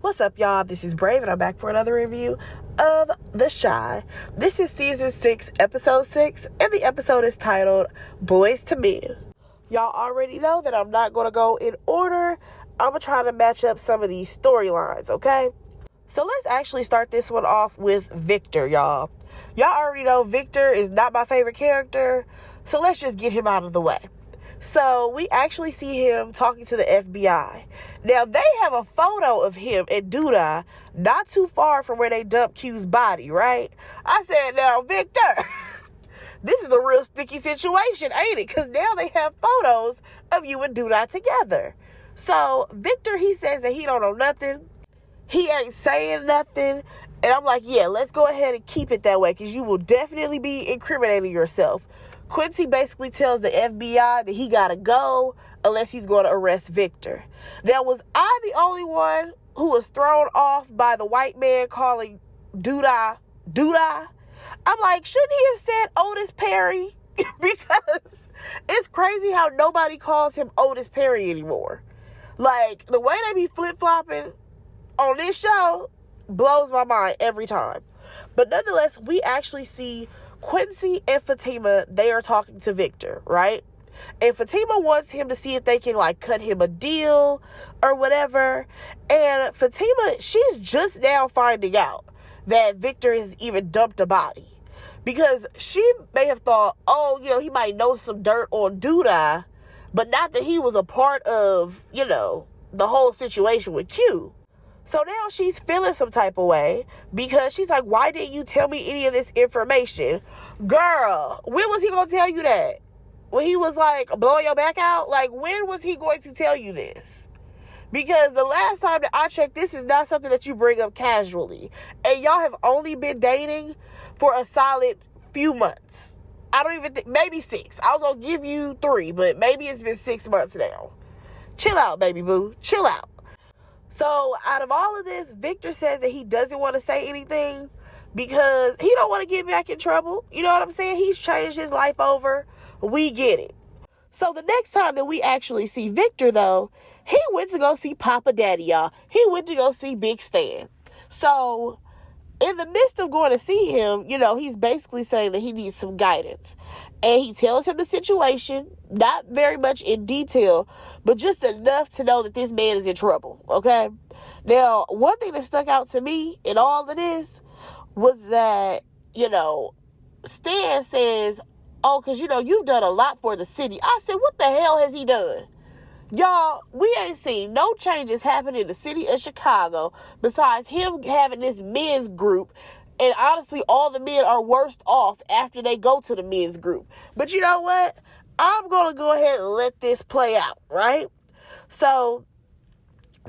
What's up, y'all? This is Brave, and I'm back for another review of The Chi. This is season 6, episode 6, and the episode is titled Boyz to Men. Y'all already know that I'm not going to go in order. I'm going to try to match up some of these storylines, okay? So let's actually start this one off with Victor, y'all. Y'all already know Victor is not my favorite character, so let's just get him out of the way. So we actually see him talking to the FBI. Now, they have a photo of him and Duda not too far from where they dumped Q's body, right? I said, now, Victor, this is a real sticky situation, ain't it? Because now they have photos of you and Duda together. So Victor, he says that he don't know nothing. He ain't saying nothing. And I'm like, yeah, let's go ahead and keep it that way, because you will definitely be incriminating yourself. Quincy basically tells the FBI that he gotta go unless he's going to arrest Victor. Now, was I the only one who was thrown off by the white man calling Duda? I'm like, shouldn't he have said Otis Perry? Because it's crazy how nobody calls him Otis Perry anymore. Like, the way they be flip-flopping on this show blows my mind every time. But nonetheless, we actually see Quincy and Fatima, they are talking to Victor, right? And Fatima wants him to see if they can, like, cut him a deal or whatever. And Fatima, she's just now finding out that Victor has even dumped a body. Because she may have thought, oh, you know, he might know some dirt on Duda, but not that he was a part of, you know, the whole situation with Q. So now she's feeling some type of way because she's like, why didn't you tell me any of this information? Girl, when was he going to tell you that? When he was like, blowing your back out? Like, when was he going to tell you this? Because the last time that I checked, this is not something that you bring up casually. And y'all have only been dating for a solid few months. I don't even think, maybe 6. I was going to give you 3, but maybe it's been 6 months now. Chill out, baby boo. Chill out. So, out of all of this, Victor says that he doesn't want to say anything because he don't want to get back in trouble. You know what I'm saying? He's changed his life over. We get it. So, the next time that we actually see Victor, though, he went to go see Papa Daddy, y'all. He went to go see Big Stan. So, in the midst of going to see him, you know, he's basically saying that he needs some guidance. And he tells him the situation, not very much in detail, but just enough to know that this man is in trouble, okay? Now, one thing that stuck out to me in all of this was that, you know, Stan says, oh, because, you know, you've done a lot for the city. I said, what the hell has he done? Y'all, we ain't seen no changes happen in the city of Chicago besides him having this men's group. And honestly, all the men are worse off after they go to the men's group. But you know what? I'm going to go ahead and let this play out, right? So,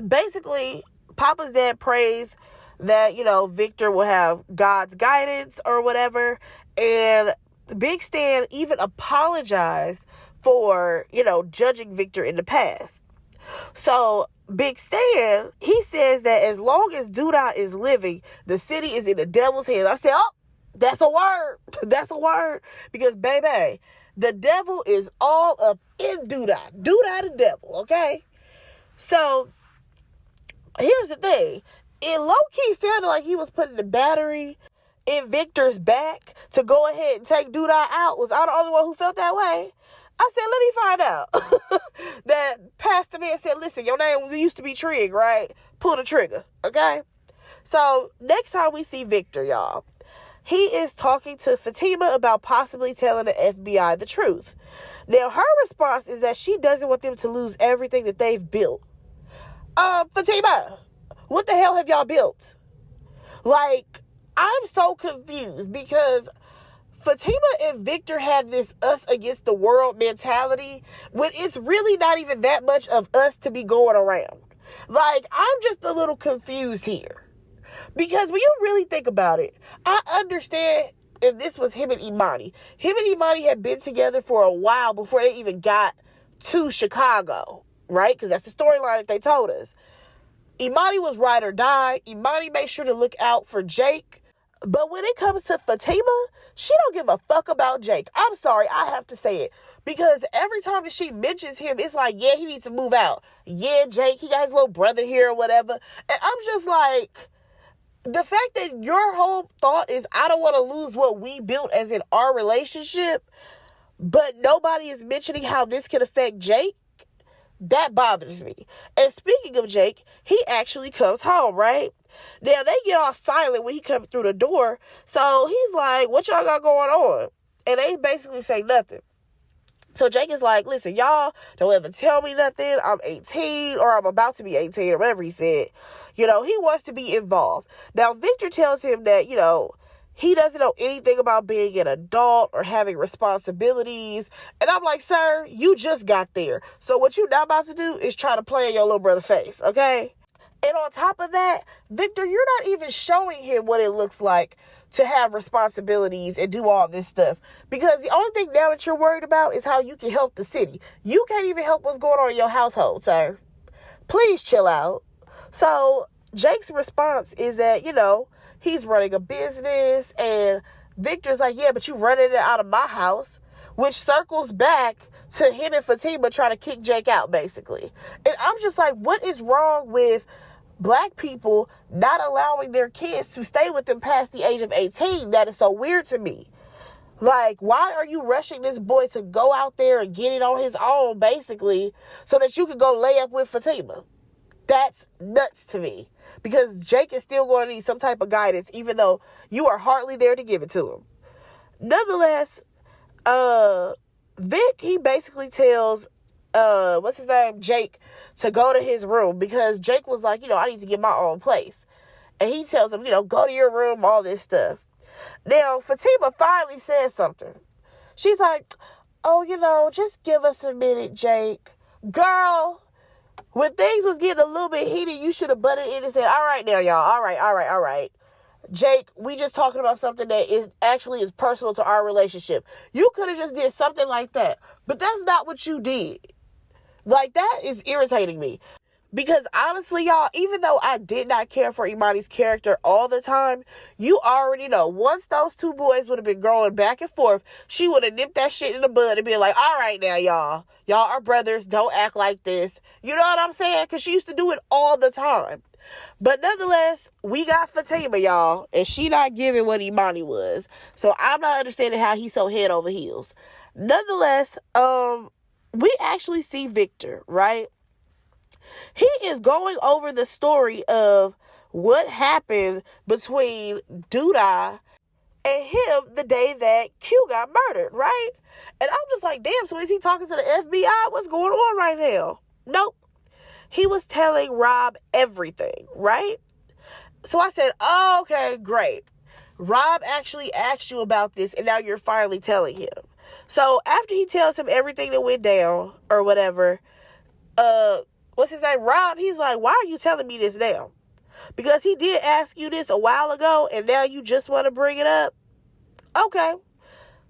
basically, Papa's dad prays that, you know, Victor will have God's guidance or whatever. And Big Stan even apologized for, you know, judging Victor in the past. So, Big Stan, he says that as long as Duda is living, the city is in the devil's hands. I said, oh, that's a word. That's a word. Because, baby, the devil is all up in Duda. Duda the devil, okay? So, here's the thing. It low-key sounded like he was putting the battery in Victor's back to go ahead and take Duda out. Was I the only one who felt that way? I said, let me find out. That Pastor Man said, listen, your name used to be Trig, right? Pull the trigger, okay? So, next time we see Victor, y'all, he is talking to Fatima about possibly telling the FBI the truth. Now, her response is that she doesn't want them to lose everything that they've built. Fatima, what the hell have y'all built? Like, I'm so confused because Fatima and Victor have this us against the world mentality when it's really not even that much of us to be going around. Like, I'm just a little confused here. Because when you really think about it, I understand if this was him and Imani. Him and Imani had been together for a while before they even got to Chicago, right? Because that's the storyline that they told us. Imani was ride or die. Imani made sure to look out for Jake. But when it comes to Fatima, she don't give a fuck about Jake. I'm sorry, I have to say it. Because every time that she mentions him, it's like, yeah, he needs to move out. Yeah, Jake, he got his little brother here or whatever. And I'm just like, the fact that your whole thought is, I don't want to lose what we built as in our relationship, but nobody is mentioning how this can affect Jake, that bothers me. And speaking of Jake, he actually comes home, right? Now, they get all silent when he comes through the door. So he's like, what y'all got going on? And they basically say nothing. So Jake is like, listen, y'all don't ever tell me nothing. I'm 18 or I'm about to be 18 or whatever he said. He wants to be involved. Now, Victor tells him that, he doesn't know anything about being an adult or having responsibilities. And I'm like, sir, you just got there. So what you now about to do is try to play in your little brother's face, okay? And on top of that, Victor, you're not even showing him what it looks like to have responsibilities and do all this stuff. Because the only thing now that you're worried about is how you can help the city. You can't even help what's going on in your household, sir. Please chill out. So Jake's response is that, he's running a business, and Victor's like, yeah, but you running it out of my house, which circles back to him and Fatima trying to kick Jake out, basically. And I'm just like, what is wrong with Black people not allowing their kids to stay with them past the age of 18? That is so weird to me. Like, why are you rushing this boy to go out there and get it on his own, basically, so that you can go lay up with Fatima? That's nuts to me. Because Jake is still going to need some type of guidance, even though you are hardly there to give it to him. Nonetheless, Vic, he basically tells, what's his name? Jake, to go to his room. Because Jake was like, I need to get my own place. And he tells him, go to your room, all this stuff. Now, Fatima finally says something. She's like, oh, just give us a minute, Jake. Girl, when things was getting a little bit heated, you should have butted in and said, all right now, y'all. All right. Jake, we just talking about something that is personal to our relationship. You could have just did something like that. But that's not what you did. Like, that is irritating me. Because honestly, y'all, even though I did not care for Imani's character all the time, you already know, once those two boys would have been growing back and forth, she would have nipped that shit in the bud and been like, all right now, y'all. Y'all are brothers. Don't act like this. You know what I'm saying? Because she used to do it all the time. But nonetheless, we got Fatima, y'all, and she not giving what Imani was. So I'm not understanding how he's so head over heels. Nonetheless, we actually see Victor, right? He is going over the story of what happened between Duda and him the day that Q got murdered, right? And I'm just like, damn, so is he talking to the FBI? What's going on right now? Nope. He was telling Rob everything, right? So I said, oh, okay, great. Rob actually asked you about this, and now you're finally telling him. So after he tells him everything that went down, or whatever, what's his name? Rob, he's like, why are you telling me this now? Because he did ask you this a while ago, and now you just want to bring it up? Okay.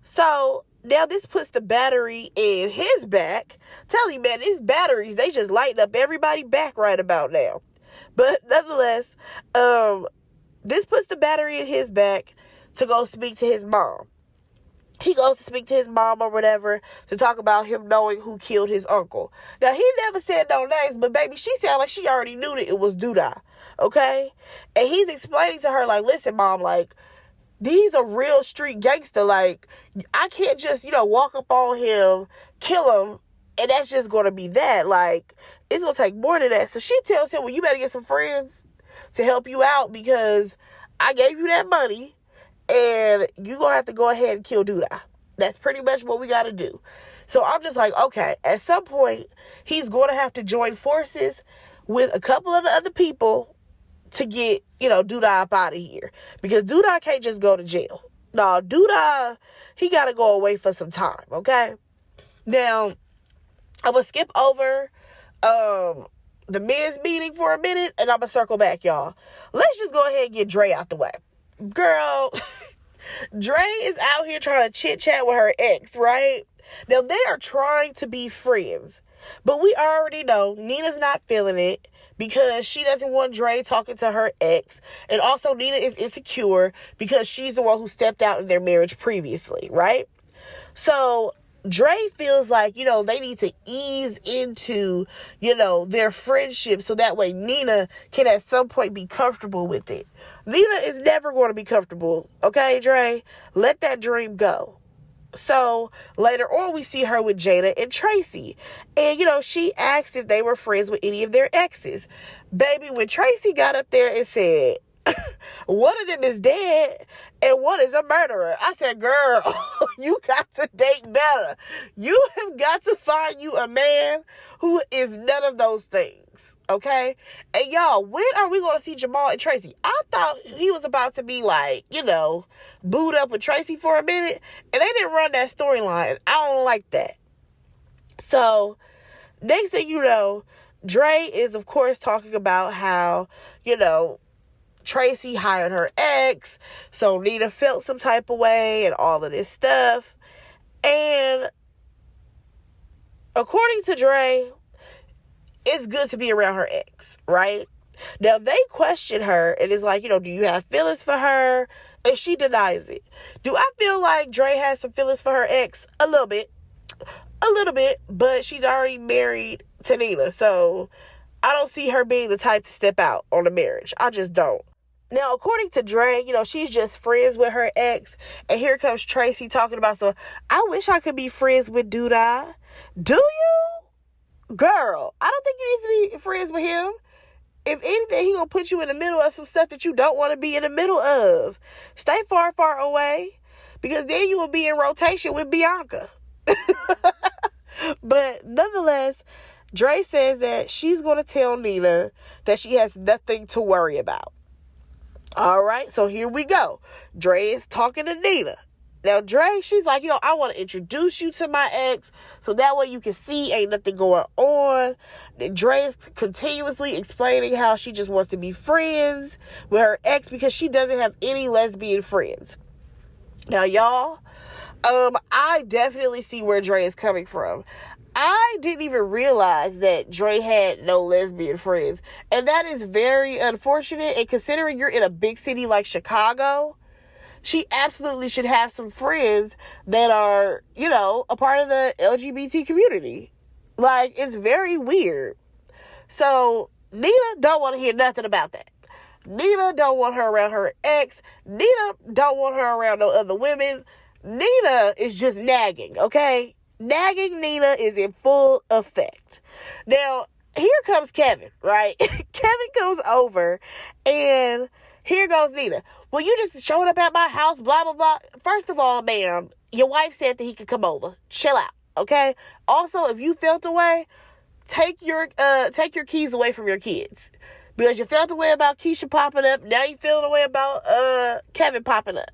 So now this puts the battery in his back. Tell you, man, these batteries, they just lighten up everybody back right about now. But nonetheless, this puts the battery in his back to go speak to his mom. He goes to speak to his mom or whatever to talk about him knowing who killed his uncle. Now, he never said no names, but baby, she sounded like she already knew that it was Duda, okay? And he's explaining to her, like, listen, mom, like, he's a real street gangster. Like, I can't just, walk up on him, kill him, and that's just going to be that. Like, it's going to take more than that. So she tells him, well, you better get some friends to help you out because I gave you that money. And you're going to have to go ahead and kill Duda. That's pretty much what we got to do. So I'm just like, okay, at some point, he's going to have to join forces with a couple of the other people to get, Duda up out of here. Because Duda can't just go to jail. No, Duda, he got to go away for some time, okay? Now, I'm going to skip over the men's meeting for a minute, and I'm going to circle back, y'all. Let's just go ahead and get Dre out the way. Girl, Dre is out here trying to chit-chat with her ex, right? Now, they are trying to be friends. But we already know Nina's not feeling it because she doesn't want Dre talking to her ex. And also Nina is insecure because she's the one who stepped out in their marriage previously, right? So Dre feels like, they need to ease into, their friendship so that way Nina can at some point be comfortable with it. Nina is never going to be comfortable, okay, Dre? Let that dream go. So later on, we see her with Jada and Tracy. And, she asked if they were friends with any of their exes. Baby, when Tracy got up there and said, one of them is dead and one is a murderer, I said, girl, you got to date better. You have got to find you a man who is none of those things. Okay? And y'all, when are we going to see Jamal and Tracy? I thought he was about to be like, booed up with Tracy for a minute. And they didn't run that storyline. I don't like that. So, next thing you know, Dre is, of course, talking about how, Tracy hired her ex. So, Nina felt some type of way and all of this stuff. And, according to Dre, it's good to be around her ex, right? Now, they question her and it's like, do you have feelings for her? And she denies it. Do I feel like Dre has some feelings for her ex? A little bit, but she's already married to Nina. So I don't see her being the type to step out on a marriage. I just don't. Now, according to Dre, she's just friends with her ex. And here comes Tracy talking about, so I wish I could be friends with Duda. Do you? Girl, I don't think you need to be friends with him. If anything, he gonna put you in the middle of some stuff that you don't want to be in the middle of. Stay far, far away, because then you will be in rotation with Bianca. But nonetheless, Dre says that she's gonna tell Nina that she has nothing to worry about. All right, so here we go. Dre is talking to Nina. Now, Dre, she's like, I want to introduce you to my ex so that way you can see ain't nothing going on. And Dre is continuously explaining how she just wants to be friends with her ex because she doesn't have any lesbian friends. Now, y'all, I definitely see where Dre is coming from. I didn't even realize that Dre had no lesbian friends. And that is very unfortunate. And considering you're in a big city like Chicago, she absolutely should have some friends that are, a part of the LGBT community. Like, it's very weird. So, Nina don't want to hear nothing about that. Nina don't want her around her ex. Nina don't want her around no other women. Nina is just nagging, okay? Nagging Nina is in full effect. Now, here comes Kevin, right? Kevin comes over and here goes Nina. Well, you just showed up at my house, blah, blah, blah. First of all, ma'am, your wife said that he could come over. Chill out, okay? Also, if you felt away, take your keys away from your kids. Because you felt away about Keisha popping up. Now you feeling away about Kevin popping up.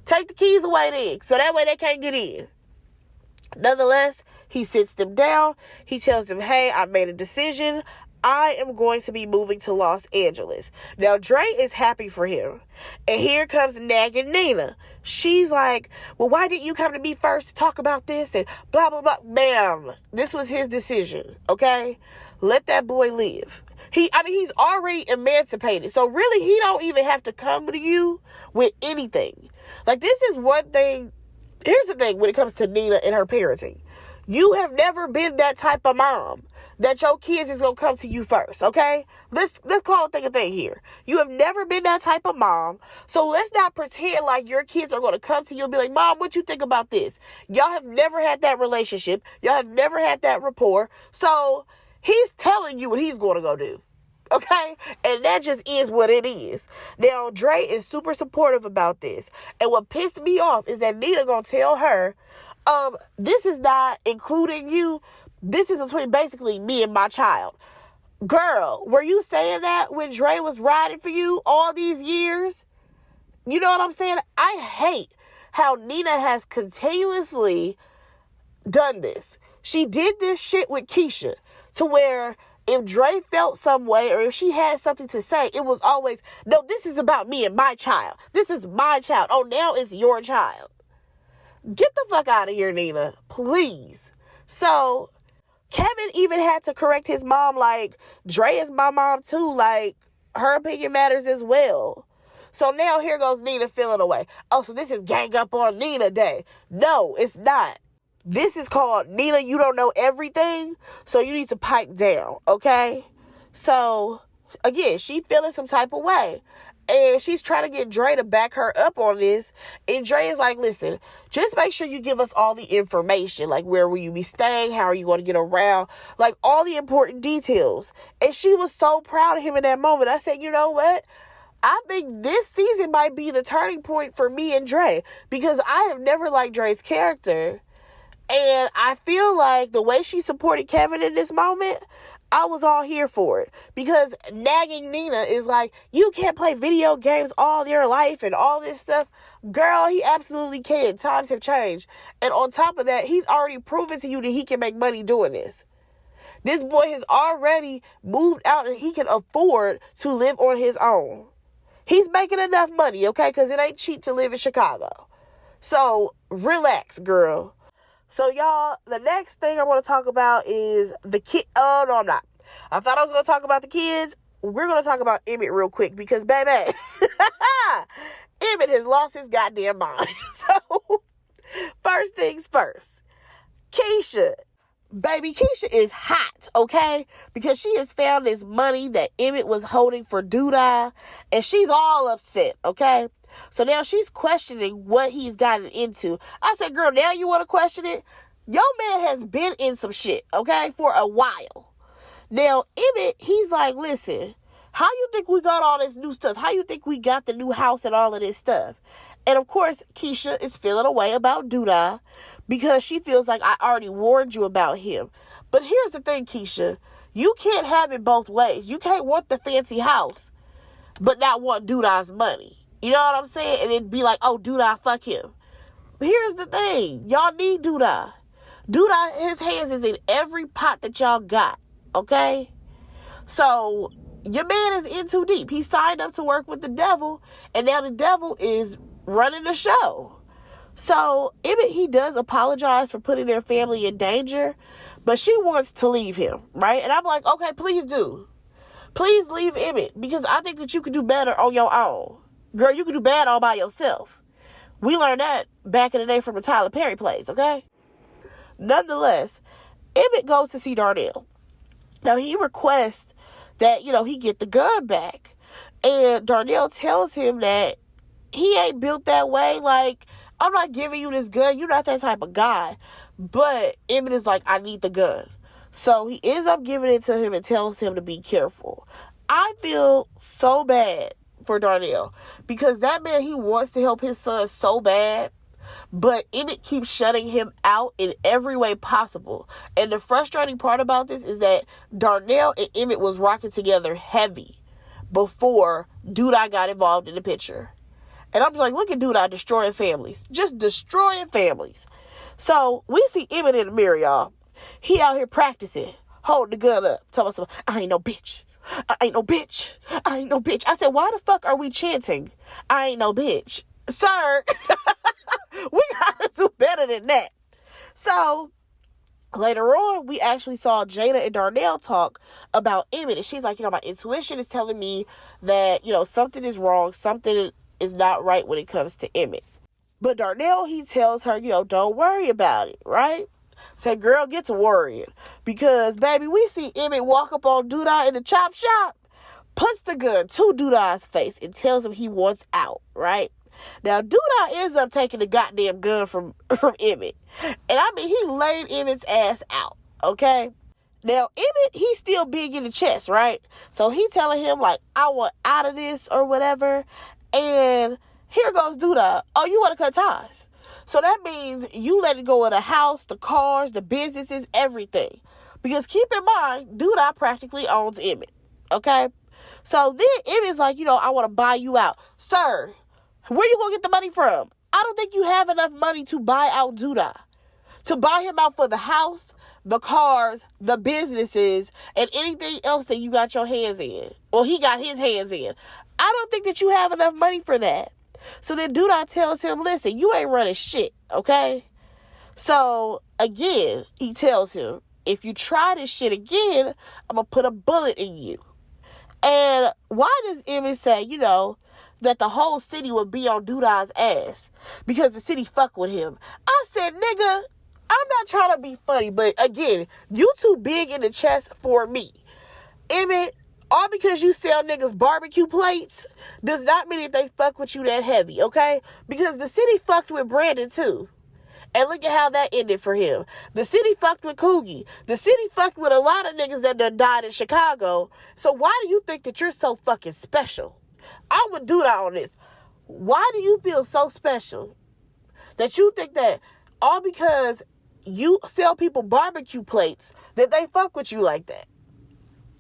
Take the keys away then, so that way they can't get in. Nonetheless, he sits them down. He tells them, hey, I made a decision. I am going to be moving to Los Angeles. Now, Dre is happy for him. And here comes nagging Nina. She's like, well, why didn't you come to me first to talk about this? And blah, blah, blah. Ma'am, this was his decision, okay? Let that boy live. He's already emancipated. So really, he don't even have to come to you with anything. Like, this is one thing. Here's the thing when it comes to Nina and her parenting. You have never been that type of mom that your kids is going to come to you first, okay? Let's call a thing here. You have never been that type of mom, so let's not pretend like your kids are going to come to you and be like, Mom, what you think about this? Y'all have never had that relationship. Y'all have never had that rapport, so he's telling you what he's going to go do, okay? And that just is what it is. Now, Dre is super supportive about this, and what pissed me off is that Nina going to tell her, this is not including you. This is between basically me and my child. Girl, were you saying that when Dre was riding for you all these years? You know what I'm saying? I hate how Nina has continuously done this. She did this shit with Keisha to where if Dre felt some way or if she had something to say, it was always, no, this is about me and my child. This is my child. Oh, now it's your child. Get the fuck out of here, Nina. Please. So, Kevin even had to correct his mom, like, Dre is my mom too, like, her opinion matters as well. So now here goes Nina feeling away. Oh, so this is gang up on Nina day. No, it's not. This is called Nina, you don't know everything, so you need to pipe down, okay? So, again, she feeling some type of way. And she's trying to get Dre to back her up on this. And Dre is like, listen, just make sure you give us all the information. Like, where will you be staying? How are you going to get around? Like, all the important details. And she was so proud of him in that moment. I said, you know what? I think this season might be the turning point for me and Dre. Because I have never liked Dre's character. And I feel like the way she supported Kevin in this moment, I was all here for it. Because nagging Nina is like, you can't play video games all your life and all this stuff. Girl, he absolutely can. Times have changed. And on top of that, he's already proven to you that he can make money doing this. This boy has already moved out and he can afford to live on his own. He's making enough money, okay? Because it ain't cheap to live in Chicago. So, relax, girl. So, y'all, the next thing I want to talk about is the kid. Oh, no, I'm not. I thought I was going to talk about the kids. We're going to talk about Emmitt real quick because, baby, Emmitt has lost his goddamn mind. So, first things first. Keisha. Baby, Keisha is hot, okay? Because she has found this money that Emmitt was holding for Doodah, and she's all upset, okay? So now she's questioning what he's gotten into. I said, girl, now you want to question it? Your man has been in some shit, okay, for a while. Now, Emmitt, he's like, listen, how you think we got all this new stuff? How you think we got the new house and all of this stuff? And, of course, Keisha is feeling a way about Doodah because she feels like I already warned you about him. But here's the thing, Keisha. You can't have it both ways. You can't want the fancy house but not want Doodah's money. You know what I'm saying? And then be like, oh, Doodah, fuck him. But here's the thing. Y'all need Doodah. Doodah, his hands is in every pot that y'all got. Okay? So, your man is in too deep. He signed up to work with the devil. And now the devil is running the show. So, Emmitt, he does apologize for putting their family in danger. But she wants to leave him. Right? And I'm like, okay, please do. Please leave Emmitt. Because I think that you could do better on your own. Girl, you can do bad all by yourself. We learned that back in the day from the Tyler Perry plays, okay? Nonetheless, Emmitt goes to see Darnell. Now, he requests that, he get the gun back. And Darnell tells him that he ain't built that way. Like, I'm not giving you this gun. You're not that type of guy. But Emmitt is like, I need the gun. So he ends up giving it to him and tells him to be careful. I feel so bad for Darnell because that man, he wants to help his son so bad, but Emmitt keeps shutting him out in every way possible. And the frustrating part about this is that Darnell and Emmitt was rocking together heavy before Doodah got involved in the picture. And I'm just like, look at Doodah destroying families, just destroying families. So we see Emmitt in the mirror, y'all. He out here practicing, holding the gun up, telling us, I ain't no bitch. I ain't no bitch. I ain't no bitch. I said, why the fuck are we chanting? I ain't no bitch. Sir, we gotta do better than that. So, later on, we actually saw Jada and Darnell talk about Emmitt. And she's like, my intuition is telling me that, something is wrong. Something is not right when it comes to Emmitt. But Darnell, he tells her, don't worry about it, right? Say, girl, get to worrying. Because, baby, we see Emmitt walk up on Doodah in the chop shop, puts the gun to Doodah's face, and tells him he wants out, right? Now, Doodah ends up taking the goddamn gun from Emmitt. And, he laid Emmitt's ass out, okay? Now, Emmitt, he's still big in the chest, right? So, he telling him, like, I want out of this or whatever. And here goes Doodah. Oh, you want to cut ties? So that means you letting go of the house, the cars, the businesses, everything. Because keep in mind, Doodah practically owns Emmitt. Okay? So then Emmitt's like, I want to buy you out. Sir, where you going to get the money from? I don't think you have enough money to buy out Doodah. To buy him out for the house, the cars, the businesses, and anything else that you got your hands in. Well, he got his hands in. I don't think that you have enough money for that. So then Doodah tells him, listen, you ain't running shit, okay? So, again, he tells him, if you try this shit again, I'm going to put a bullet in you. And why does Emmitt say, that the whole city would be on Duda's ass because the city fuck with him? I said, nigga, I'm not trying to be funny, but again, you too big in the chest for me. Emmitt, all because you sell niggas barbecue plates does not mean that they fuck with you that heavy, okay? Because the city fucked with Brandon too. And look at how that ended for him. The city fucked with Coogie. The city fucked with a lot of niggas that done died in Chicago. So why do you think that you're so fucking special? I would do that on this. Why do you feel so special that you think that all because you sell people barbecue plates that they fuck with you like that?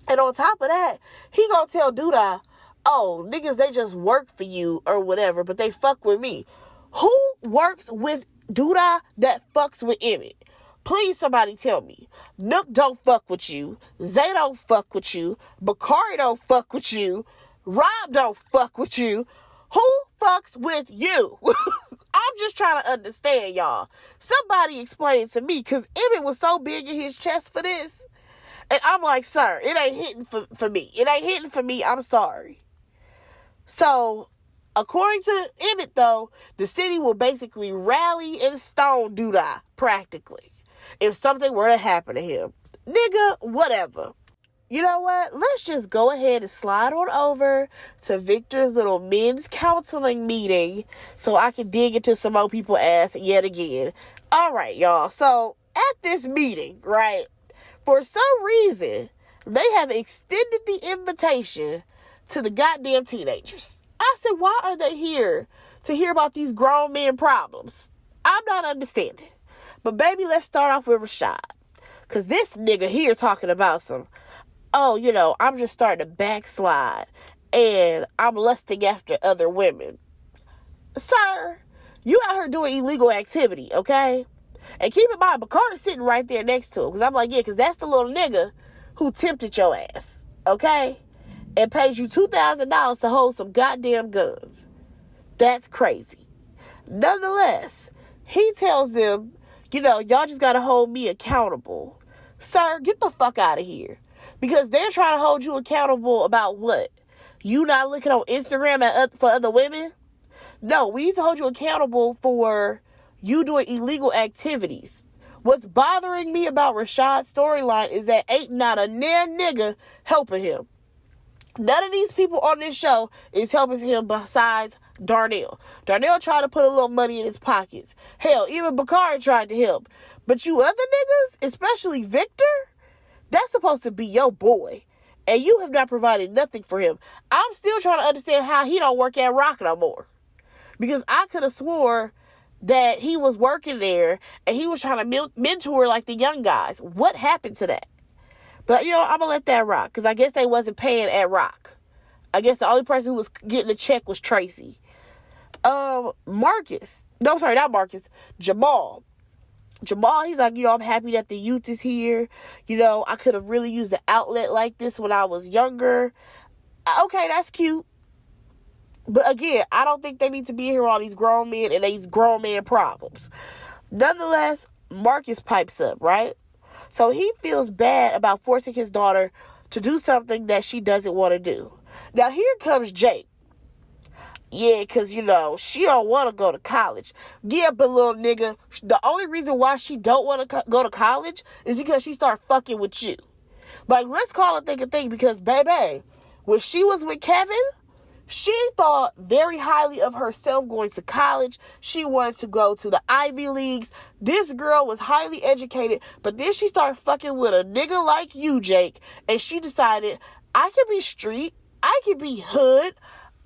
And on top of that, he gonna tell Duda, oh, niggas, they just work for you or whatever, but they fuck with me. Who works with Duda that fucks with Emmitt? Please, somebody tell me. Nook don't fuck with you. Zay don't fuck with you. Bakari don't fuck with you. Rob don't fuck with you. Who fucks with you? I'm just trying to understand, y'all. Somebody explain to me, because Emmitt was so big in his chest for this. And I'm like, sir, it ain't hitting for me. It ain't hitting for me. I'm sorry. So, according to Emmitt, though, the city will basically rally and stone Duda, practically, if something were to happen to him. Nigga, whatever. You know what? Let's just go ahead and slide on over to Victor's little men's counseling meeting so I can dig into some more people's ass yet again. All right, y'all. So, at this meeting, right, for some reason, they have extended the invitation to the goddamn teenagers. I said, why are they here to hear about these grown men problems? I'm not understanding. But baby, let's start off with Rashad. Because this nigga here talking about some, I'm just starting to backslide and I'm lusting after other women. Sir, you out here doing illegal activity, okay? And keep in mind, Bakari's sitting right there next to him. Because I'm like, yeah, because that's the little nigga who tempted your ass, okay? And paid you $2,000 to hold some goddamn guns. That's crazy. Nonetheless, he tells them, y'all just got to hold me accountable. Sir, get the fuck out of here. Because they're trying to hold you accountable about what? You not looking on Instagram for other women? No, we need to hold you accountable for you doing illegal activities. What's bothering me about Rashad's storyline is that ain't not a near nigga helping him. None of these people on this show is helping him besides Darnell. Darnell tried to put a little money in his pockets. Hell, even Bakari tried to help. But you other niggas, especially Victor, that's supposed to be your boy. And you have not provided nothing for him. I'm still trying to understand how he don't work at Rock no more. Because I could have swore that he was working there and he was trying to mentor like the young guys. What happened to that? But, I'm going to let that rock. Because I guess they wasn't paying at Rock. I guess the only person who was getting the check was Tracy. Marcus. No, sorry, not Marcus. Jamal, he's like, I'm happy that the youth is here. I could have really used an outlet like this when I was younger. Okay, that's cute. But again, I don't think they need to be here with all these grown men and these grown man problems. Nonetheless, Marcus pipes up, right? So he feels bad about forcing his daughter to do something that she doesn't want to do. Now here comes Jake. Yeah, because, she don't want to go to college. Yeah, but little nigga, the only reason why she don't want to go to college is because she started fucking with you. Like, let's call it a thing because, baby, when she was with Kevin, she thought very highly of herself going to college. She wanted to go to the Ivy Leagues. This girl was highly educated, but then she started fucking with a nigga like you, Jake, and she decided, I can be street, I can be hood,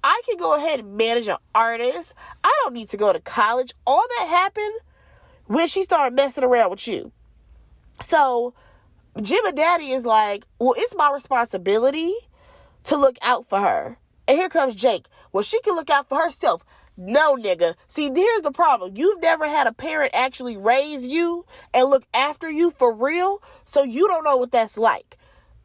I can go ahead and manage an artist. I don't need to go to college. All that happened when she started messing around with you. So, Jim and Daddy is like, well, it's my responsibility to look out for her. And here comes Jake. Well, she can look out for herself. No, nigga. See, here's the problem. You've never had a parent actually raise you and look after you for real, so you don't know what that's like.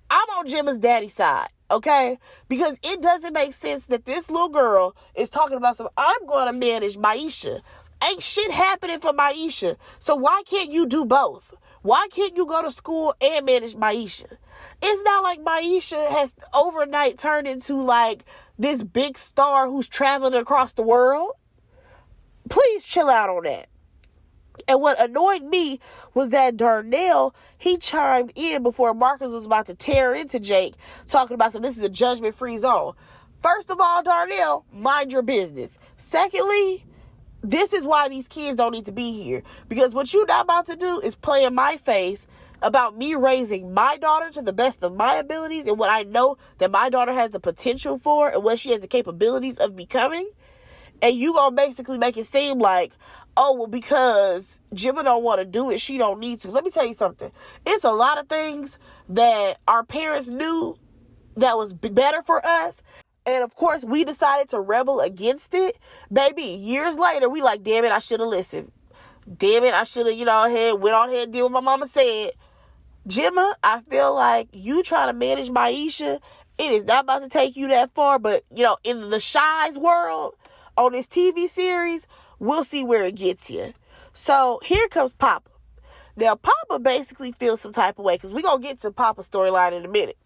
I'm on Jim's daddy's side, okay? Because it doesn't make sense that this little girl is talking about I'm going to manage Maisha. Ain't shit happening for Maisha. So why can't you do both? Why can't you go to school and manage Maisha? It's not like Maisha has overnight turned into like this big star who's traveling across the world. Please chill out on that. And what annoyed me was that Darnell, he chimed in before Marcus was about to tear into Jake, talking about, so this is a judgment-free zone. First of all, Darnell, mind your business. Secondly, this is why these kids don't need to be here. Because what you're not about to do is play in my face about me raising my daughter to the best of my abilities and what I know that my daughter has the potential for and what she has the capabilities of becoming. And you gonna basically make it seem like, oh, well, because Gemma don't want to do it, she don't need to. Let me tell you something. It's a lot of things that our parents knew that was better for us. And of course, we decided to rebel against it. Baby, years later, we like, damn it, I should have listened. Damn it, I should have, went on ahead and did what my mama said. Gemma, I feel like you trying to manage Maisha, it is not about to take you that far. But, in the Shy's world, on this TV series, we'll see where it gets you. So here comes Papa. Now, Papa basically feels some type of way, because we're going to get to Papa's storyline in a minute.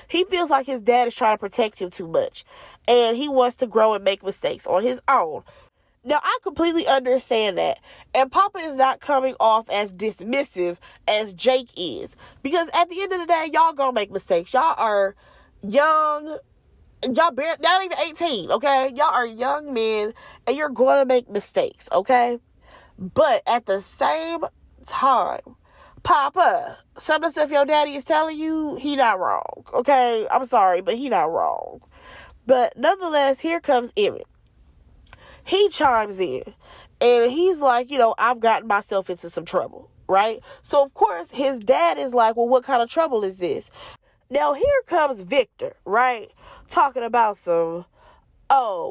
He feels like his dad is trying to protect him too much, and he wants to grow and make mistakes on his own. Now, I completely understand that, and Papa is not coming off as dismissive as Jake is, because at the end of the day, y'all gonna make mistakes. Y'all are young. Y'all not even 18, okay? Y'all are young men, and you're going to make mistakes, okay? But at the same time, Papa, some of the stuff your daddy is telling you, he not wrong, okay? I'm sorry, but he not wrong. But nonetheless, here comes Emmitt. He chimes in, and he's like, I've gotten myself into some trouble, right? So, of course, his dad is like, well, what kind of trouble is this? Now, here comes Victor, right? Talking about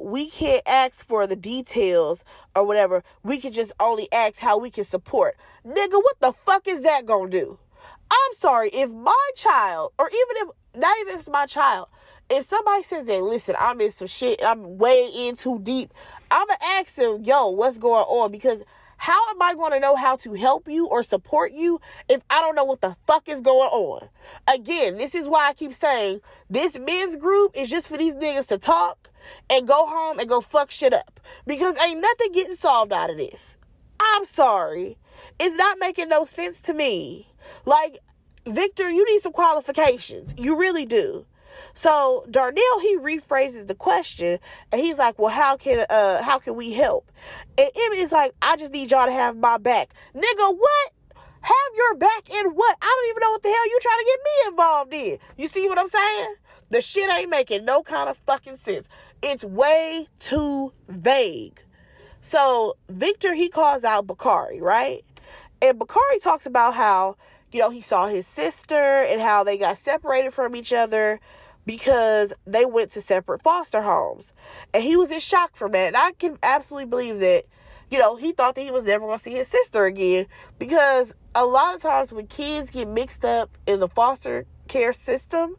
we can't ask for the details or whatever. We can just only ask how we can support. Nigga, what the fuck is that gonna do? I'm sorry, if my child, or not even if it's my child, if somebody says, hey, listen, I'm in some shit, I'm way in too deep, I'm gonna ask them, yo, what's going on? Because how am I going to know how to help you or support you if I don't know what the fuck is going on? Again, this is why I keep saying this men's group is just for these niggas to talk and go home and go fuck shit up. Because ain't nothing getting solved out of this. I'm sorry. It's not making no sense to me. Like, Victor, you need some qualifications. You really do. So Darnell, he rephrases the question, and he's like, well, how can we help? And Emmitt is like, I just need y'all to have my back. Nigga, what? Have your back in what? I don't even know what the hell you trying to get me involved in. You see what I'm saying? The shit ain't making no kind of fucking sense. It's way too vague. So Victor, he calls out Bakari, right? And Bakari talks about how, he saw his sister and how they got separated from each other because they went to separate foster homes. And he was in shock from that. And I can absolutely believe that, he thought that he was never going to see his sister again. Because a lot of times when kids get mixed up in the foster care system,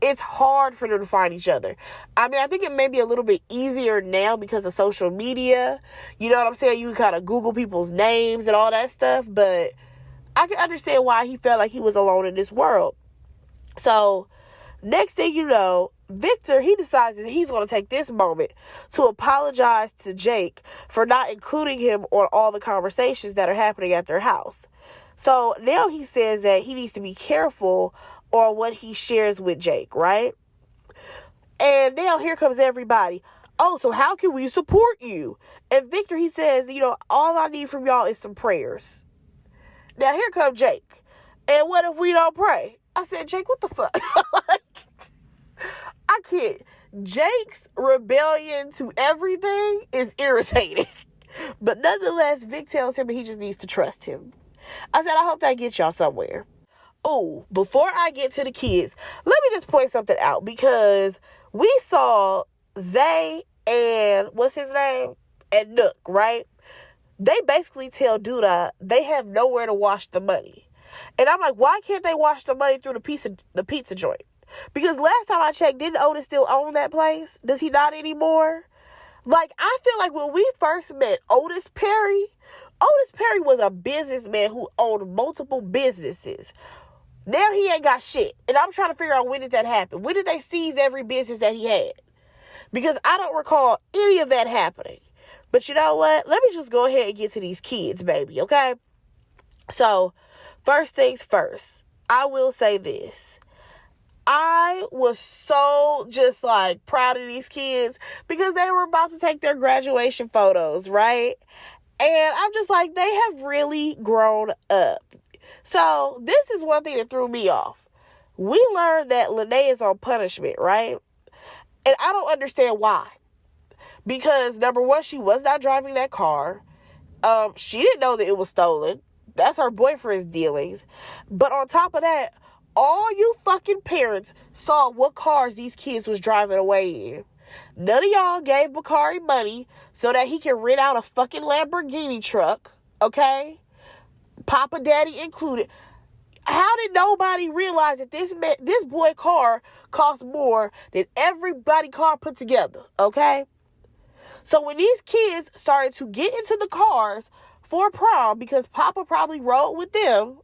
it's hard for them to find each other. I mean, I think it may be a little bit easier now because of social media. You know what I'm saying? You can kind of Google people's names and all that stuff. But I can understand why he felt like he was alone in this world. So, next thing you know, Victor, he decides that he's going to take this moment to apologize to Jake for not including him on all the conversations that are happening at their house. So now he says that he needs to be careful on what he shares with Jake, right? And now here comes everybody. Oh, so how can we support you? And Victor, he says, all I need from y'all is some prayers. Now here comes Jake. And what if we don't pray? I said, Jake, what the fuck? I can't. Jake's rebellion to everything is irritating. But nonetheless, Vic tells him that he just needs to trust him. I said, I hope that gets y'all somewhere. Oh, before I get to the kids, let me just point something out. Because we saw Zay and, what's his name? And Nook, right? They basically tell Duda they have nowhere to wash the money. And I'm like, why can't they wash the money through the pizza joint? Because last time I checked, didn't Otis still own that place? Does he not anymore? Like, I feel like when we first met Otis Perry, Otis Perry was a businessman who owned multiple businesses. Now he ain't got shit. And I'm trying to figure out, when did that happen? When did they seize every business that he had? Because I don't recall any of that happening. But you know what? Let me just go ahead and get to these kids, baby, okay? So, first things first, I will say this. I was so just like proud of these kids because they were about to take their graduation photos, right? And I'm just like, they have really grown up. So this is one thing that threw me off. We learned that Lene is on punishment, right? And I don't understand why. Because number one, she was not driving that car. She didn't know that it was stolen. That's her boyfriend's dealings. But on top of that, all you fucking parents saw what cars these kids was driving away in. None of y'all gave Bakari money so that he can rent out a fucking Lamborghini truck, okay? Papa, Daddy included. How did nobody realize that this boy car cost more than everybody car put together, okay? So when these kids started to get into the cars for prom, because Papa probably rode with them,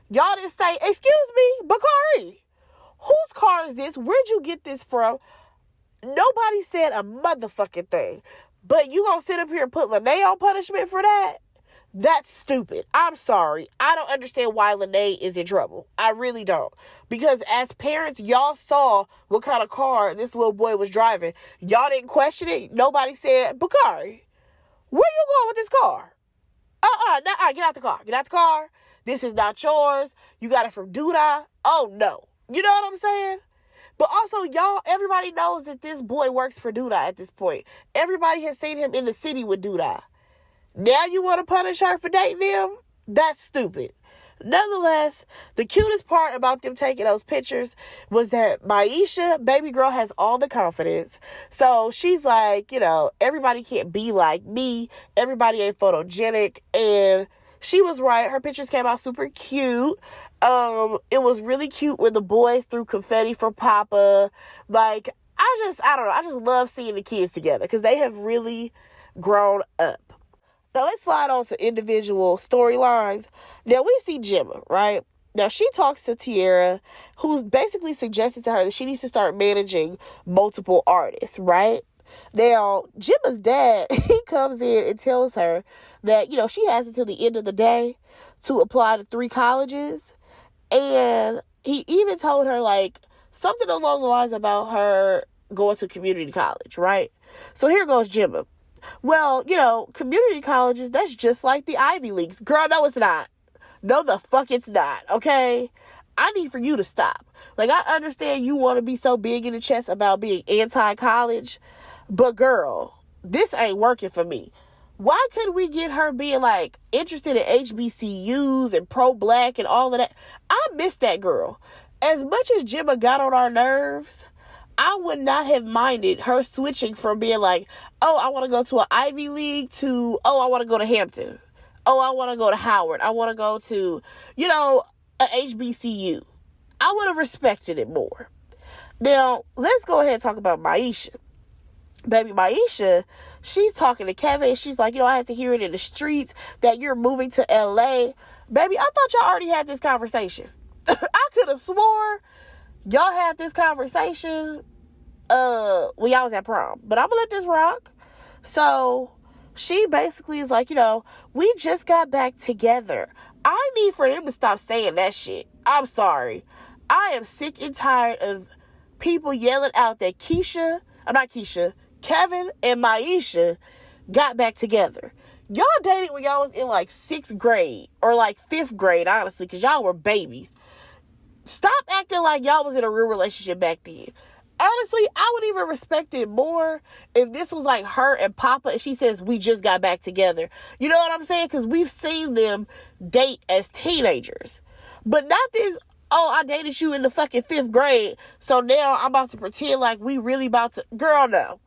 y'all didn't say, excuse me, Bakari, whose car is this? Where'd you get this from? Nobody said a motherfucking thing. But you gonna sit up here and put Lene on punishment for that? That's stupid. I'm sorry. I don't understand why Lene is in trouble. I really don't. Because as parents, y'all saw what kind of car this little boy was driving. Y'all didn't question it. Nobody said, Bakari, where you going with this car? Get out the car. Get out the car. This is not yours. You got it from Duda. Oh, no. You know what I'm saying? But also, y'all, everybody knows that this boy works for Duda at this point. Everybody has seen him in the city with Duda. Now you want to punish her for dating him? That's stupid. Nonetheless, the cutest part about them taking those pictures was that Maisha, baby girl, has all the confidence. So she's like, everybody can't be like me. Everybody ain't photogenic. And she was right. Her pictures came out super cute. It was really cute when the boys threw confetti for Papa. Like, I don't know. I just love seeing the kids together because they have really grown up. Now, let's slide on to individual storylines. Now, we see Gemma, right? Now, she talks to Tiara, who's basically suggested to her that she needs to start managing multiple artists, right? Now, Gemma's dad, he comes in and tells her that, she has until the end of the day to apply to 3 colleges. And he even told her, like, something along the lines about her going to community college, right? So here goes Gemma. Well, community colleges, that's just like the Ivy Leagues. Girl, no, it's not. No, the fuck it's not, okay? I need for you to stop. Like, I understand you want to be so big in the chest about being anti-college, but girl, this ain't working for me. Why couldn't we get her being, like, interested in HBCUs and pro-black and all of that? I miss that girl. As much as Gemma got on our nerves, I would not have minded her switching from being like, oh, I want to go to an Ivy League to, oh, I want to go to Hampton. Oh, I want to go to Howard. I want to go to, a HBCU. I would have respected it more. Now, let's go ahead and talk about Maisha. Baby Maisha, she's talking to Kevin. She's like, I had to hear it in the streets that you're moving to LA. Baby, I thought y'all already had this conversation. I could have swore y'all had this conversation when y'all was at prom. But I'm gonna let this rock. So she basically is like, we just got back together. I need for them to stop saying that shit. I'm sorry. I am sick and tired of people yelling out that Kevin and Maisha got back together. Y'all dated when y'all was in like 6th grade or like 5th grade, honestly, because y'all were babies. Stop acting like y'all was in a real relationship back then. Honestly, I would even respect it more if this was like her and Papa and she says, we just got back together. You know what I'm saying? Because we've seen them date as teenagers. But not this, oh, I dated you in the fucking 5th grade, so now I'm about to pretend like we really about to. Girl, no.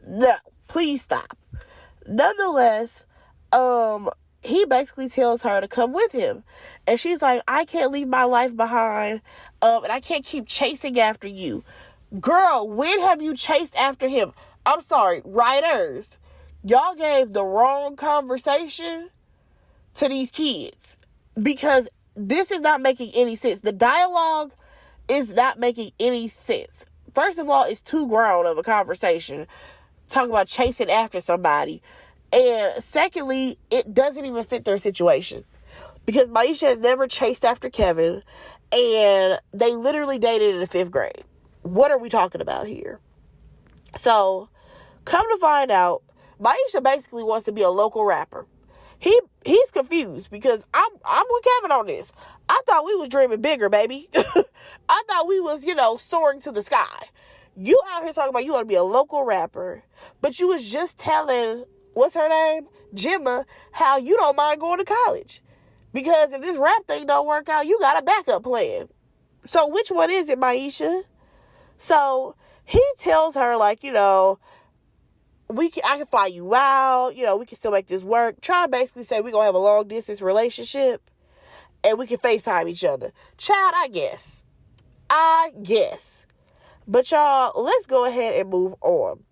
No, please stop. Nonetheless, he basically tells her to come with him. And she's like, I can't leave my life behind, and I can't keep chasing after you. Girl, when have you chased after him? I'm sorry, writers. y'all gave the wrong conversation to these kids, because this is not making any sense. The dialogue is not making any sense. First of all, it's too grown of a conversation. Talk about chasing after somebody. And secondly, it doesn't even fit their situation. Because Maisha has never chased after Kevin. And they literally dated in the 5th grade. What are we talking about here? So, come to find out, Maisha basically wants to be a local rapper. He's confused because I'm with Kevin on this. I thought we was dreaming bigger, baby. I thought we was, soaring to the sky. You out here talking about you want to be a local rapper, but you was just telling, what's her name? Gemma, how you don't mind going to college. Because if this rap thing don't work out, you got a backup plan. So which one is it, Maisha? So he tells her, like, I can fly you out, we can still make this work. Trying to basically say we're going to have a long distance relationship and we can FaceTime each other. Child, I guess. But y'all, let's go ahead and move on.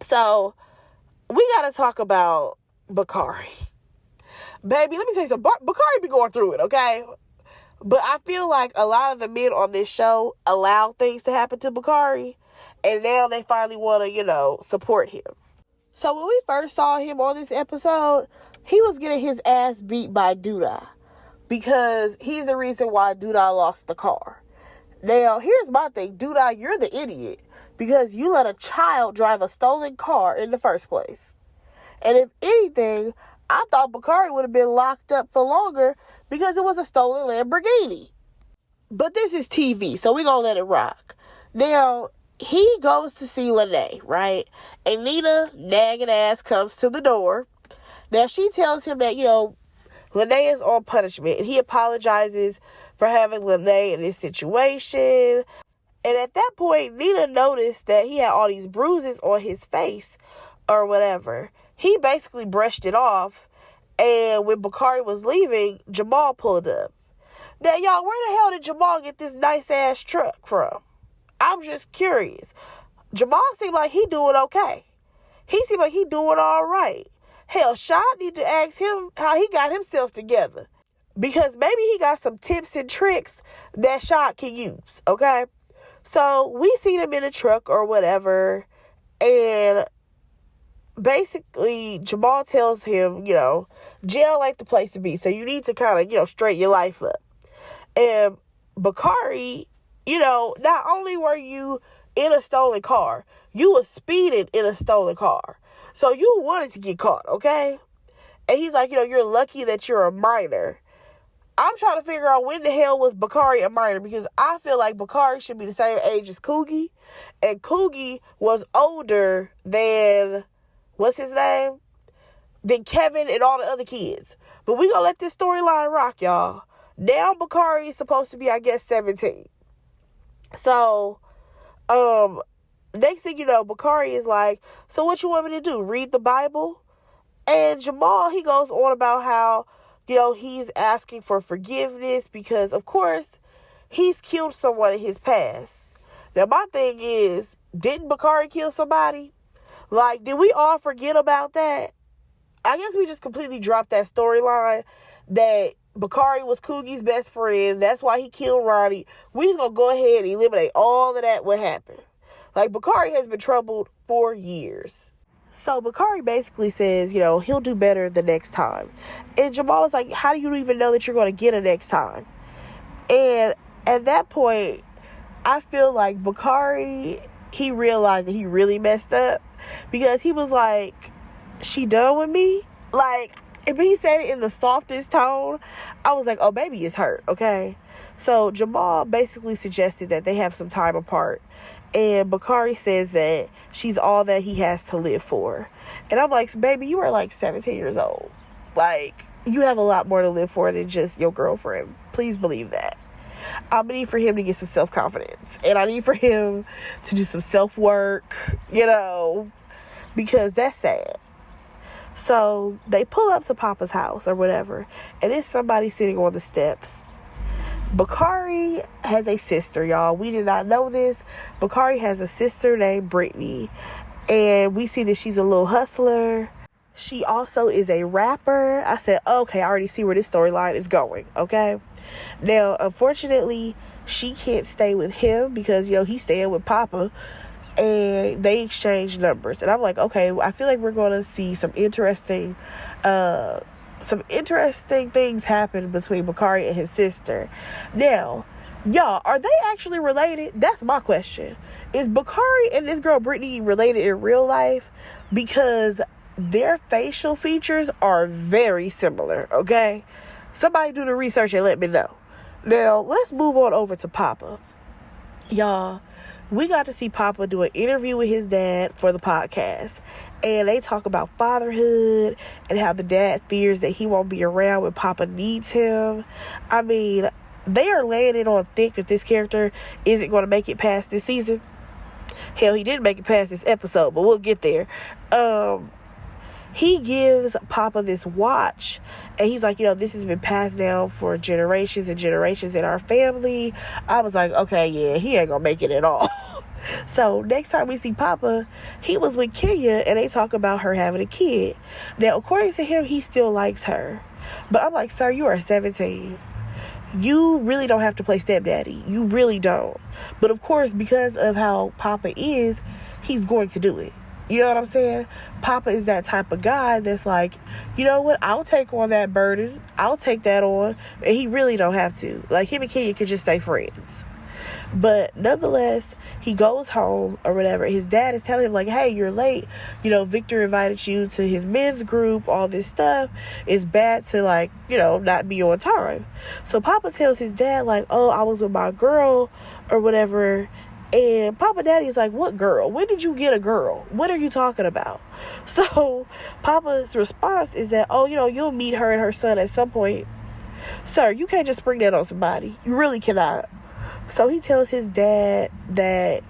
So, we got to talk about Bakari. Baby, let me tell you something. Bakari be going through it, okay? But I feel like a lot of the men on this show allow things to happen to Bakari. And now they finally want to, support him. So when we first saw him on this episode, he was getting his ass beat by Duda. Because he's the reason why Duda lost the car. Now, here's my thing. Duda, you're the idiot. Because you let a child drive a stolen car in the first place. And if anything, I thought Bakari would have been locked up for longer because it was a stolen Lamborghini. But this is TV, so we're going to let it rock. Now, he goes to see Lene, right? And Nina, nagging ass, comes to the door. Now, she tells him that, Lene is on punishment. And he apologizes for having Lene in this situation. And at that point, Nina noticed that he had all these bruises on his face or whatever. He basically brushed it off. And when Bakari was leaving, Jamal pulled up. Now, y'all, where the hell did Jamal get this nice-ass truck from? I'm just curious. Jamal seemed like he doing okay. He seemed like he doing all right. Hell, Sean need to ask him how he got himself together. Because maybe he got some tips and tricks that Sean can use, okay? So, we see them in a truck or whatever. And basically, Jamal tells him, jail ain't the place to be. So, you need to kind of, straighten your life up. And Bakari, not only were you in a stolen car, you were speeding in a stolen car. So you wanted to get caught, okay? And he's like, you're lucky that you're a minor. I'm trying to figure out when the hell was Bakari a minor, because I feel like Bakari should be the same age as Coogie. And Coogie was older than, what's his name? Than Kevin and all the other kids. But we gonna let this storyline rock, y'all. Now Bakari is supposed to be, I guess, 17. So, next thing you know, Bakari is like, so what you want me to do? Read the Bible? And Jamal, he goes on about how, he's asking for forgiveness because, of course, he's killed someone in his past. Now, my thing is, didn't Bakari kill somebody? Like, did we all forget about that? I guess we just completely dropped that storyline that Bakari was Coogie's best friend. That's why he killed Ronnie. We just gonna go ahead and eliminate all of that what happened. Like, Bakari has been troubled for years. So Bakari basically says, he'll do better the next time. And Jamal is like, how do you even know that you're going to get a next time? And at that point, I feel like Bakari, he realized that he really messed up. Because he was like, she done with me? Like, if he said it in the softest tone, I was like, oh, baby is hurt, okay? So Jamal basically suggested that they have some time apart. And Bakari says that she's all that he has to live for. And I'm like, baby, you are like 17 years old. Like, you have a lot more to live for than just your girlfriend. Please believe that. I'm going to need for him to get some self-confidence. And I need for him to do some self-work, because that's sad. So they pull up to Papa's house or whatever. And it's somebody sitting on the steps. Bakari has a sister, y'all. We did not know this. Bakari has a sister named Brittany. And we see that she's a little hustler. She also is a rapper. I said, okay, I already see where this storyline is going, okay? Now, unfortunately, she can't stay with him because, he's staying with Papa. And they exchange numbers. And I'm like, okay, I feel like we're going to see some interesting things happen between Bakari and his sister. Now, y'all, are they actually related? That's my question. Is Bakari and this girl Brittany related in real life? Because their facial features are very similar, okay? Somebody do the research and let me know. Now, let's move on over to Papa. Y'all, we got to see Papa do an interview with his dad for the podcast. And they talk about fatherhood and how the dad fears that he won't be around when Papa needs him. I mean, they are laying it on thick that this character isn't going to make it past this season. Hell, he didn't make it past this episode, but we'll get there. He gives Papa this watch, and he's like, this has been passed down for generations and generations in our family. I was like, okay, yeah, he ain't gonna make it at all. So next time we see Papa, he was with Kenya, and they talk about her having a kid. Now, according to him, he still likes her. But I'm like, sir, you are 17. You really don't have to play stepdaddy. You really don't. But of course, because of how Papa is, he's going to do it. You know what I'm saying? Papa is that type of guy that's like, you know what? I'll take on that burden. I'll take that on. And he really don't have to. Like, him and Kenya could just stay friends. But nonetheless, he goes home or whatever. His dad is telling him, like, hey, you're late. Victor invited you to his men's group, all this stuff. It's bad to, like, not be on time. So Papa tells his dad, like, oh, I was with my girl or whatever. And Papa Daddy's like, what girl? When did you get a girl? What are you talking about? So Papa's response is that, oh, you'll meet her and her son at some point. Sir, you can't just spring that on somebody. You really cannot. So he tells his dad that,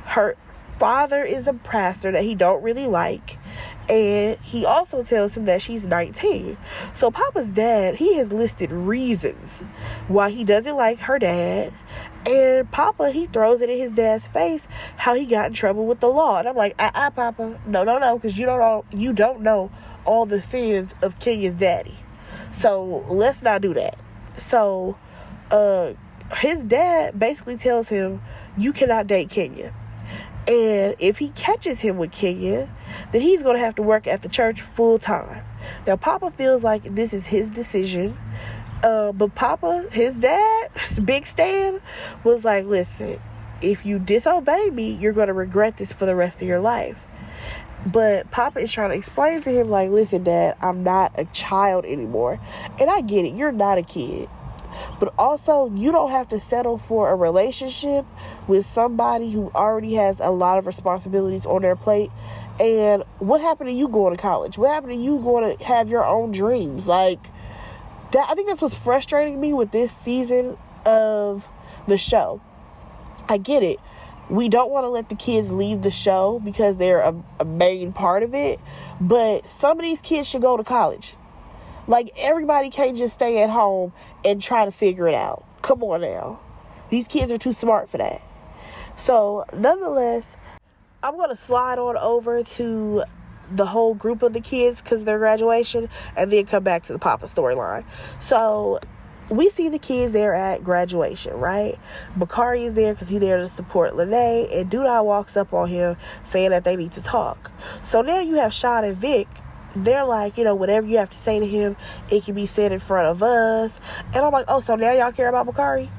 her father is a pastor that he don't really like. And he also tells him that she's 19. So Papa's dad, he has listed reasons why he doesn't like her dad. And Papa, he throws it in his dad's face how he got in trouble with the law. And I'm like, Papa, no, because you don't know all the sins of Kenya's daddy. So let's not do that. So his dad basically tells him, you cannot date Kenya. And if he catches him with Kenya, then he's going to have to work at the church full time. Now, Papa feels like this is his decision. But Papa, his dad, Big Stan, was like, listen, if you disobey me, you're going to regret this for the rest of your life. But Papa is trying to explain to him, like, listen, Dad, I'm not a child anymore. And I get it. You're not a kid. But also, you don't have to settle for a relationship with somebody who already has a lot of responsibilities on their plate. And what happened to you going to college? What happened to you going to have your own dreams? Like, that, I think that's what's frustrating me with this season of the show. I get it. We don't want to let the kids leave the show because they're a main part of it. But some of these kids should go to college. Like, everybody can't just stay at home and try to figure it out. Come on now. These kids are too smart for that. So, nonetheless, I'm going to slide on over to the whole group of the kids because of their graduation and then come back to the Papa storyline. So, we see the kids there at graduation, right? Bakari is there because he's there to support Lene, and Duda walks up on him saying that they need to talk. So now you have Sean and Vic. They're like, whatever you have to say to him, it can be said in front of us. And I'm like, oh, so now y'all care about Bakari?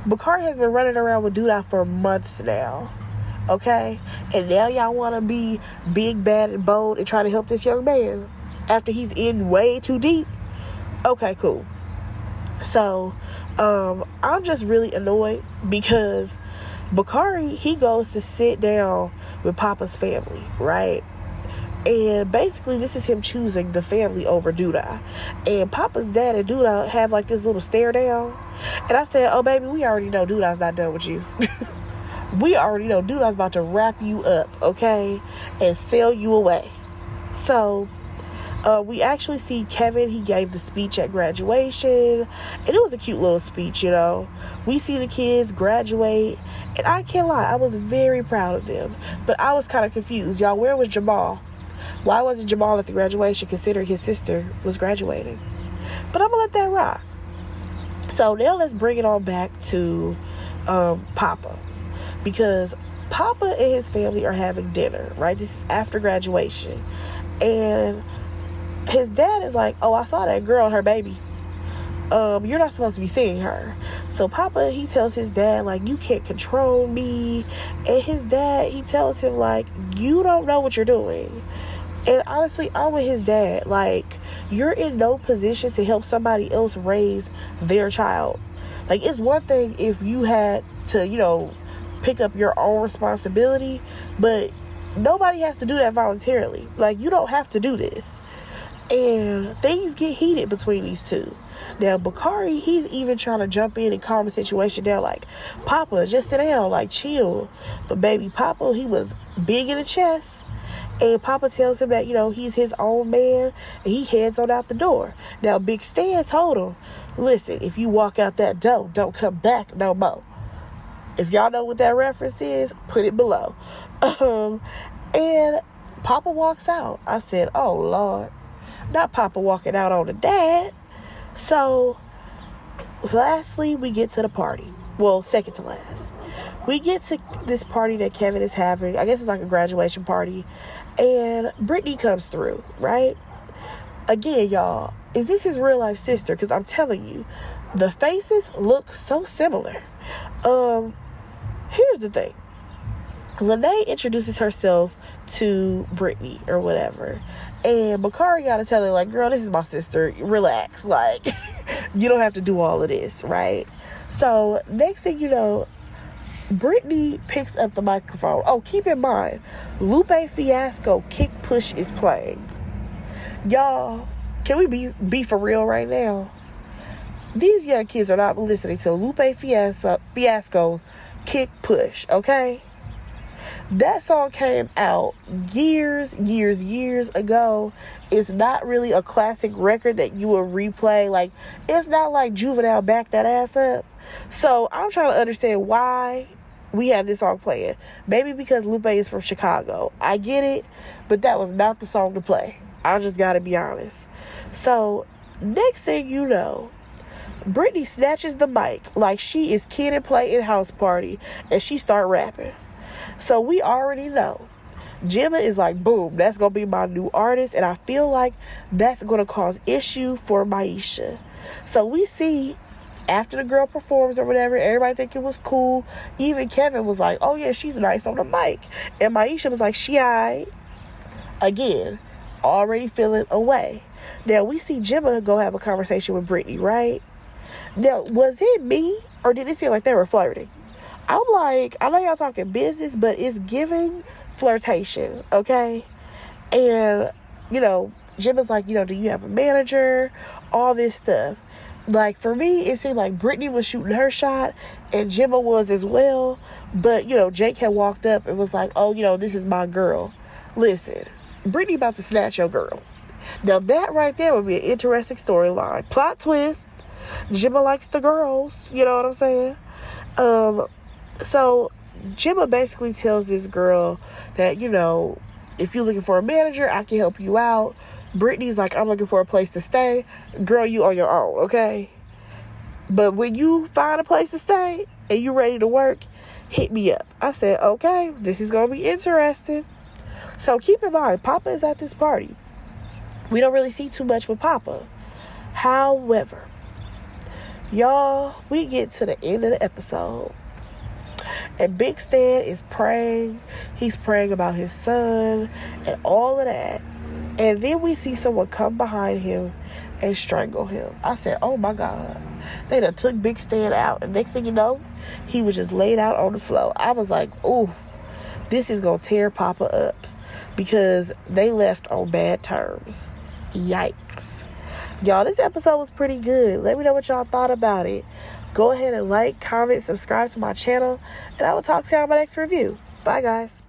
Bakari has been running around with Duda for months now. Okay? And now y'all want to be big, bad, and bold and try to help this young man after he's in way too deep? Okay, cool. So, I'm just really annoyed because Bakari, he goes to sit down with Papa's family, right? And basically, this is him choosing the family over Duda. And Papa's dad and Duda have like this little stare down. And I said, oh, baby, we already know Duda's not done with you. We already know Duda's about to wrap you up, okay? And sell you away. So, We actually see Kevin. He gave the speech at graduation, and it was a cute little speech, We see the kids graduate, and I can't lie, I was very proud of them. But I was kind of confused. Y'all, where was Jamal? Why wasn't Jamal at the graduation, considering his sister was graduating? But I'm gonna let that rock. So now let's bring it on back to Papa, because Papa and his family are having dinner, right? This is after graduation, and his dad is like, oh, I saw that girl and her baby. You're not supposed to be seeing her. So Papa, he tells his dad, like, you can't control me. And his dad, he tells him, like, you don't know what you're doing. And honestly, I'm with his dad. Like, you're in no position to help somebody else raise their child. Like, it's one thing if you had to, pick up your own responsibility, but nobody has to do that voluntarily. Like, you don't have to do this. And things get heated between these two. Now, Bakari, he's even trying to jump in and calm the situation down. Like, Papa, just sit down, like, chill. But baby Papa, he was big in the chest. And Papa tells him that, he's his own man. And he heads on out the door. Now, Big Stan told him, listen, if you walk out that door, don't come back no more. If y'all know what that reference is, put it below. And Papa walks out. I said, oh, Lord. Not Papa walking out on the dad. So, lastly, we get to the party. Well, second to last. We get to this party that Kevin is having. I guess it's like a graduation party. And Brittany comes through, right? Again, y'all, is this his real life sister? Because I'm telling you, the faces look so similar. Here's the thing. Lene introduces herself to Brittany or whatever. And Bakari gotta tell her, like, girl, this is my sister. Relax. Like, you don't have to do all of this, right? So, next thing you know, Brittany picks up the microphone. Oh, keep in mind, Lupe Fiasco Kick Push is playing. Y'all, can we be for real right now? These young kids are not listening to Lupe Fiasco Kick Push, okay? That song came out years ago. It's not really a classic record that you will replay. Like, it's not like Juvenile Back That Ass Up. So, I'm trying to understand why we have this song playing. Maybe because Lupe is from Chicago. I get it, but that was not the song to play. I just gotta be honest. So, next thing you know, Brittany snatches the mic like she is Kid and Play in House Party, and she start rapping. So we already know Gemma is like, boom, that's gonna be my new artist, and I feel like that's gonna cause issue for Maisha. So we see after the girl performs or whatever, everybody think it was cool. Even Kevin was like, oh yeah, she's nice on the mic, and Maisha was like, she aight. Again, already feeling away. Now we see Gemma go have a conversation with Brittany, right? Now, was it me, or did it seem like they were flirting? I'm like, I know y'all talking business, but it's giving flirtation, okay? And, Gemma's like, do you have a manager? All this stuff. Like, for me, it seemed like Brittany was shooting her shot, and Gemma was as well. But, Jake had walked up and was like, oh, this is my girl. Listen, Brittany about to snatch your girl. Now, that right there would be an interesting storyline. Plot twist. Gemma likes the girls. You know what I'm saying? So Gemma basically tells this girl that, if you're looking for a manager, I can help you out. Brittany's like, I'm looking for a place to stay. Girl, you on your own, okay? But when you find a place to stay and you ready to work, hit me up. I said, okay, this is going to be interesting. So keep in mind, Papa is at this party. We don't really see too much with Papa. However, y'all, we get to the end of the episode. And Big Stan is praying. He's praying about his son and all of that. And then we see someone come behind him and strangle him. I said, oh my God. They done took Big Stan out. And next thing you know, he was just laid out on the floor. I was like, ooh, this is going to tear Papa up. Because they left on bad terms. Yikes. Y'all, this episode was pretty good. Let me know what y'all thought about it. Go ahead and like, comment, subscribe to my channel, and I will talk to y'all in my next review. Bye, guys.